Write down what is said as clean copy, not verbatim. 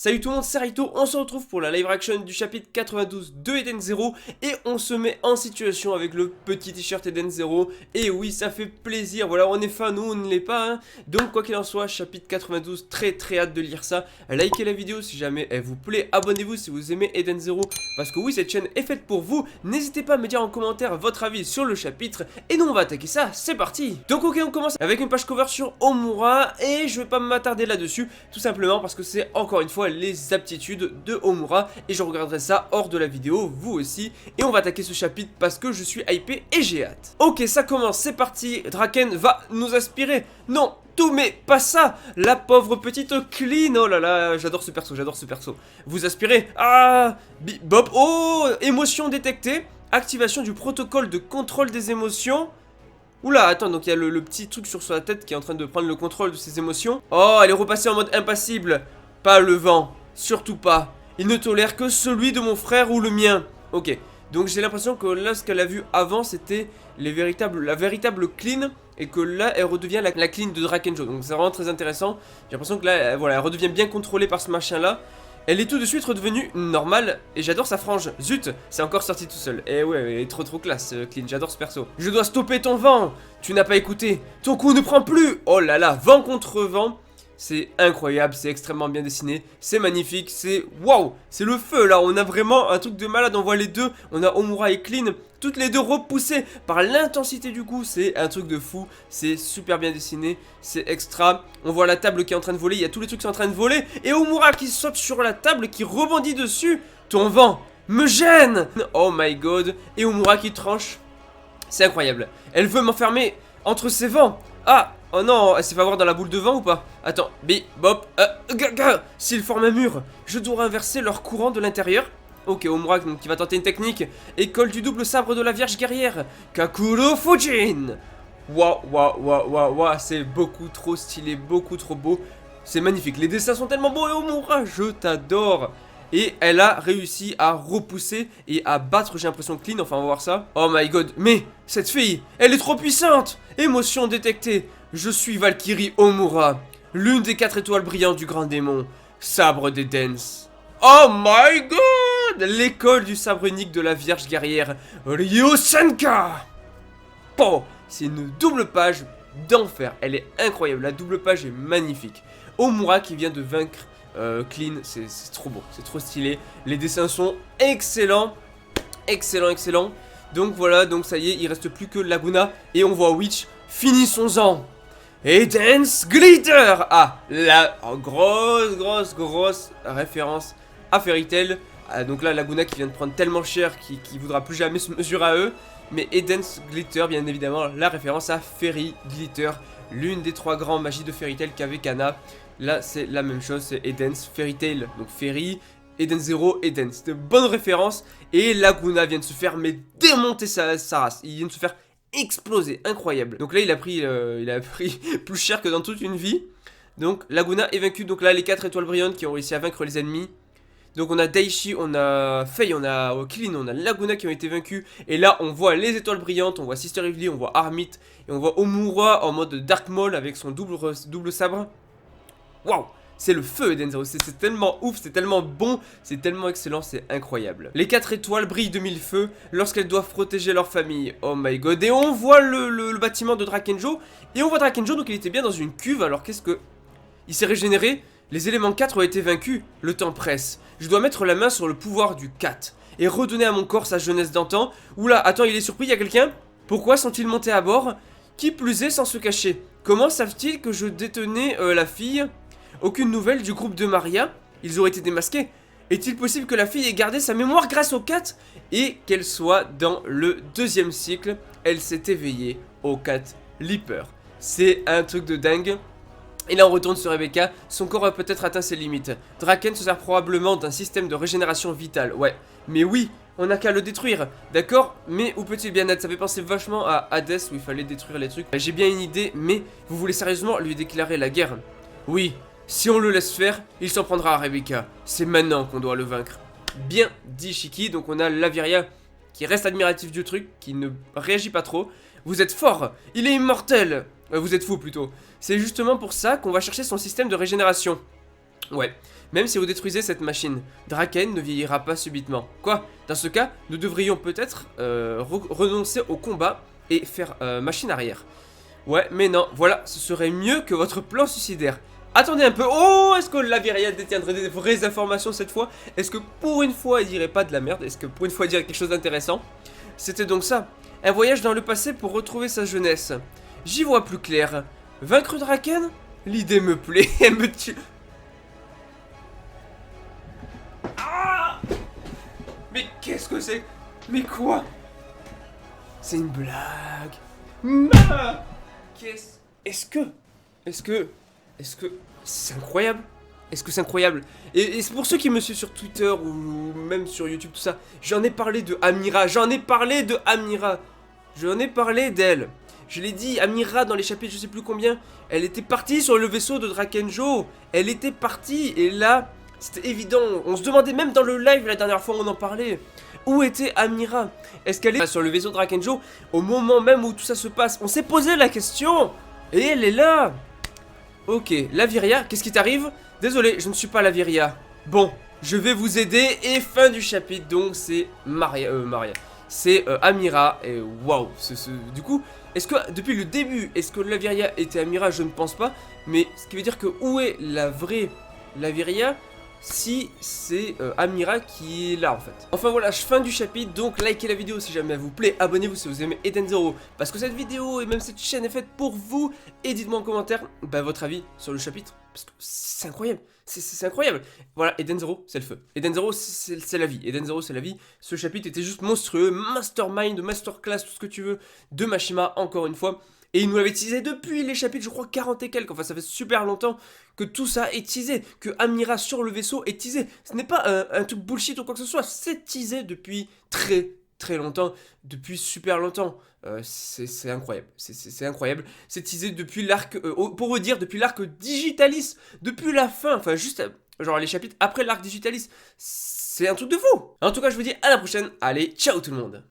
Salut tout le monde, c'est Raito, on se retrouve pour la live action du chapitre 92 de Eden Zero et on se met en situation avec le petit t-shirt Eden Zero. Et oui, ça fait plaisir, voilà, on est fan, nous on ne l'est pas, hein. Donc quoi qu'il en soit, chapitre 92, très hâte de lire ça. Likez la vidéo si jamais elle vous plaît, abonnez-vous si vous aimez Eden Zero, parce que oui, cette chaîne est faite pour vous. N'hésitez pas à me dire en commentaire votre avis sur le chapitre et nous on va attaquer ça, c'est parti. Donc ok, on commence avec une page cover sur Homura et je vais pas m'attarder là-dessus, tout simplement parce que c'est encore une fois les aptitudes de Homura et je regarderai ça hors de la vidéo, vous aussi. Et on va attaquer ce chapitre parce que je suis hypé et j'ai hâte. Ok, ça commence, c'est parti. Draken va nous aspirer. Non, tout, mais pas ça. La pauvre petite Clean. Oh là là, j'adore ce perso, j'adore ce perso. Vous aspirez. Ah, Bob. Oh, émotion détectée. Activation du protocole de contrôle des émotions. Oula, attends, donc il y a le petit truc sur sa tête qui est en train de prendre le contrôle de ses émotions. Oh, elle est repassée en mode impassible. Pas le vent, surtout pas. Il ne tolère que celui de mon frère ou le mien. Ok, donc j'ai l'impression que là, ce qu'elle a vu avant, c'était la véritable Clean. Et que là, elle redevient la Clean de Drakenjo. Donc c'est vraiment très intéressant. J'ai l'impression que là, voilà, elle redevient bien contrôlée par ce machin-là. Elle est tout de suite redevenue normale et j'adore sa frange. Zut, c'est encore sorti tout seul. Eh ouais, elle est trop classe, Clean, j'adore ce perso. Je dois stopper ton vent. Tu n'as pas écouté. Ton coup ne prend plus. Oh là là, vent contre vent. C'est incroyable, c'est extrêmement bien dessiné, c'est magnifique, c'est waouh, c'est le feu là, on a vraiment un truc de malade, on voit les deux, on a Homura et Clean, toutes les deux repoussées par l'intensité du coup, c'est un truc de fou, c'est super bien dessiné, c'est extra, on voit la table qui est en train de voler, il y a tous les trucs qui sont en train de voler, et Homura qui saute sur la table, qui rebondit dessus, ton vent me gêne, oh my god, et Homura qui tranche, c'est incroyable, elle veut m'enfermer entre ses vents, ah. Oh non, elle s'est fait avoir dans la boule de vent ou pas? Attends, bop, s'ils forment un mur, je dois inverser leur courant de l'intérieur. Ok, Homura qui va tenter une technique. École du double sabre de la Vierge guerrière, Kakuro Fujin. Waouh, c'est beaucoup trop stylé, beaucoup trop beau. C'est magnifique, les dessins sont tellement beaux et Homura, je t'adore. Et elle a réussi à repousser et à battre, j'ai l'impression, Clean, enfin on va voir ça. Oh my god, mais cette fille, elle est trop puissante. Émotion détectée. Je suis Valkyrie Homura, l'une des 4 étoiles brillantes du grand démon, sabre des Dens. Oh my god, l'école du sabre unique de la Vierge guerrière, Ryosenka. Oh, c'est une double page d'enfer, elle est incroyable, la double page est magnifique. Homura qui vient de vaincre Clean, c'est trop beau, c'est trop stylé. Les dessins sont excellents, excellent. Donc voilà, donc ça y est, il reste plus que Laguna et on voit Witch. Finissons-en. Eden's Glitter. Ah, la grosse référence à Fairy Tail. Ah, donc là, Laguna qui vient de prendre tellement cher qu'il voudra plus jamais se mesurer à eux. Mais Eden's Glitter, bien évidemment, la référence à Fairy Glitter, l'une des 3 grands magies de Fairy Tail qu'avait Kana. Là, c'est la même chose, c'est Eden's Fairy Tail. Donc Fairy, Eden Zero, Eden. C'est de bonnes références. Et Laguna vient de se faire démonter sa race. Il vient de se faire exploser, incroyable. Donc là il a pris plus cher que dans toute une vie. Donc Laguna est vaincu. Donc là les 4 étoiles brillantes qui ont réussi à vaincre les ennemis. Donc on a Daishi, on a Faye, on a Clean, on a Laguna qui ont été vaincus. Et là on voit les étoiles brillantes, on voit Sister Evely, on voit Armit. Et on voit Homura en mode Dark Maul avec son double sabre. Waouh, c'est le feu Eden Zero, c'est tellement ouf, c'est tellement bon, c'est tellement excellent, c'est incroyable. Les 4 étoiles brillent de 1000 feux lorsqu'elles doivent protéger leur famille. Oh my god, et on voit le bâtiment de Drakenjo. Et on voit Drakenjo, donc il était bien dans une cuve, alors qu'est-ce que... Il s'est régénéré, les éléments 4 ont été vaincus, le temps presse. Je dois mettre la main sur le pouvoir du 4 et redonner à mon corps sa jeunesse d'antan. Oula, attends, il est surpris, il y a quelqu'un? Pourquoi sont-ils montés à bord? Qui plus est sans se cacher? Comment savent-ils que je détenais la fille? Aucune nouvelle du groupe de Maria. Ils auraient été démasqués. Est-il possible que la fille ait gardé sa mémoire grâce au 4 et qu'elle soit dans le 2e cycle? Elle s'est éveillée au 4 Leaper. C'est un truc de dingue. Et là on retourne sur Rebecca. Son corps a peut-être atteint ses limites. Draken se sert probablement d'un système de régénération vitale. Ouais, mais oui, on n'a qu'à le détruire. D'accord, mais où peut-il bien être? Ça fait penser vachement à Hades où il fallait détruire les trucs. J'ai bien une idée, mais vous voulez sérieusement lui déclarer la guerre? Oui. Si on le laisse faire, il s'en prendra à Rebecca. C'est maintenant qu'on doit le vaincre. Bien dit Shiki, donc on a Laviria qui reste admiratif du truc, qui ne réagit pas trop. Vous êtes fort, il est immortel. Vous êtes fou plutôt. C'est justement pour ça qu'on va chercher son système de régénération. Ouais, même si vous détruisez cette machine, Draken ne vieillira pas subitement. Quoi? Dans ce cas, nous devrions peut-être renoncer au combat et faire machine arrière. Ouais, mais non, voilà, ce serait mieux que votre plan suicidaire. Attendez un peu, oh, est-ce que Laviria détiendrait des vraies informations cette fois? Est-ce que pour une fois, il dirait pas de la merde? Est-ce que pour une fois, il dirait quelque chose d'intéressant? C'était donc ça, un voyage dans le passé pour retrouver sa jeunesse. J'y vois plus clair. Vaincre Draken? L'idée me plaît, elle me tue. Ah! Mais qu'est-ce que c'est? Mais quoi? C'est une blague. Ah! Qu'est-ce... Est-ce que... C'est incroyable? Est-ce que c'est incroyable? Et c'est pour ceux qui me suivent sur Twitter ou même sur YouTube, tout ça, j'en ai parlé de Amira, j'en ai parlé d'elle. Je l'ai dit, Amira dans les chapitres je sais plus combien, elle était partie sur le vaisseau de Drakenjo. Elle était partie et là, c'était évident. On se demandait même dans le live la dernière fois on en parlait. Où était Amira? Est-ce qu'elle est sur le vaisseau de Drakenjo au moment même où tout ça se passe? On s'est posé la question et elle est là. Ok, Laviria, qu'est-ce qui t'arrive? Désolé, je ne suis pas Laviria. Bon, je vais vous aider et fin du chapitre, donc c'est Maria. C'est Amira et waouh. Du coup, est-ce que depuis le début, est-ce que Laviria était Amira? Je ne pense pas. Mais ce qui veut dire que où est la vraie Laviria si c'est Amira qui est là en fait. Enfin voilà, fin du chapitre, donc likez la vidéo si jamais elle vous plaît, abonnez-vous si vous aimez Eden Zero, parce que cette vidéo et même cette chaîne est faite pour vous, et dites-moi en commentaire votre avis sur le chapitre, parce que c'est incroyable, c'est incroyable. Voilà, Eden Zero, c'est le feu. Eden Zero, c'est la vie. Eden Zero, c'est la vie. Ce chapitre était juste monstrueux, mastermind, masterclass, tout ce que tu veux, de Mashima, encore une fois. Et il nous l'avait teasé depuis les chapitres, je crois 40 et quelques, enfin ça fait super longtemps que tout ça est teasé, que Amira sur le vaisseau est teasé. Ce n'est pas un truc bullshit ou quoi que ce soit, c'est teasé depuis très longtemps, depuis super longtemps. C'est incroyable, c'est incroyable. C'est teasé depuis l'arc, pour vous dire, depuis l'arc Digitalis, depuis la fin, enfin juste, genre les chapitres après l'arc Digitalis. C'est un truc de fou. En tout cas, je vous dis à la prochaine, allez, ciao tout le monde.